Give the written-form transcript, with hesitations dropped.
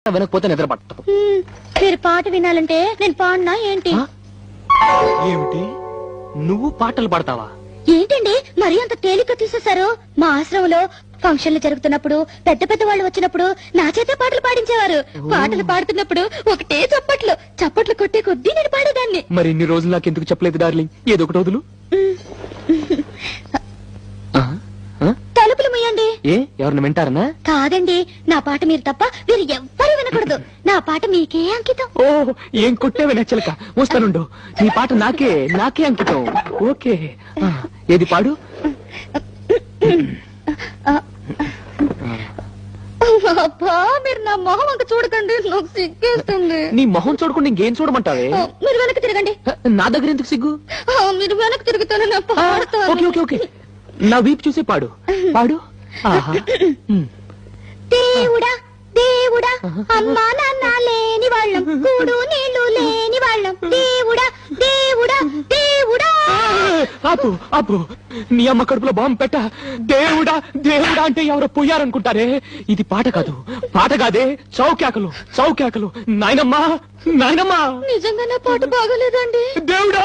వినకపోతే నిద్ర పట్టదు. మీరు పాట వినాలంటే నేను పాడినా ఏంటి? ఏమిటి నువ్వు పాటలు పాడతావా? ఏంటండి మరి అంత తేలిక తీసేశారు? మా ఆశ్రమంలో ఫంక్షన్లు జరుగుతున్నప్పుడు పెద్ద పెద్ద వాళ్ళు వచ్చినప్పుడు నా చేత పాటలు పాడించేవారు. పాటలు పాడుతున్నప్పుడు ఒకటే చప్పట్లు చప్పట్లు కొట్టే కొద్దీ నేను పాడేదాన్ని. మరి ఇన్ని రోజులు నాకు ఎందుకు చెప్పలేదు డార్లింగ్? ఏదో ఒకటి వదులు. తలుపులు ముయ్యండి. ఏ ఎవరిని వింటారనా? కాదండి, నా పాట మీరు తప్ప మీరు ఎవ్వరూ వినకూడదు. నా పాట మీకే అంకితం. ఓ ఏం కొట్టేవి నచ్చలక వస్తానుండు. నీ పాట నాకే నాకే అంకితం. ఓకే ఏది పాడు. అబ్బా మీరు నా మొహం అంక చూడకండి, నాకు సిగ్గేస్తుంది. నీ మొహం చూడకుండా ఇంకేం చూడమంటావే? మీరు వెనక్కి తిరగండి. నా దగ్గర ఎందుకు సిగ్గు? మీరు వెనక్కి తిరుగుతాను నా పాడతాను. ఓకే ఓకే ఓకే నా వీపు చూసి పాడు పాడు. ఆహా. దేవుడా దేవుడా అమ్మా నాన్న లేని వాళ్ళం, కూడు నీళ్లు లేని వాళ్ళం, దేవుడా దేవుడా దేవుడా. ఆపు ఆపు, నీ అమ్మ కడుపులో బాంబు పెట్ట. దేవుడా దేవుడా అంటే ఎవరో పోయారనుకుంటారే. ఇది పాట కాదు, పాట కాదే, చౌకేకలు చౌకేకలు. నాయనమ్మా నాయనమ్మా, నిజంగా నా పాట బాగోలేదండి. దేవుడా.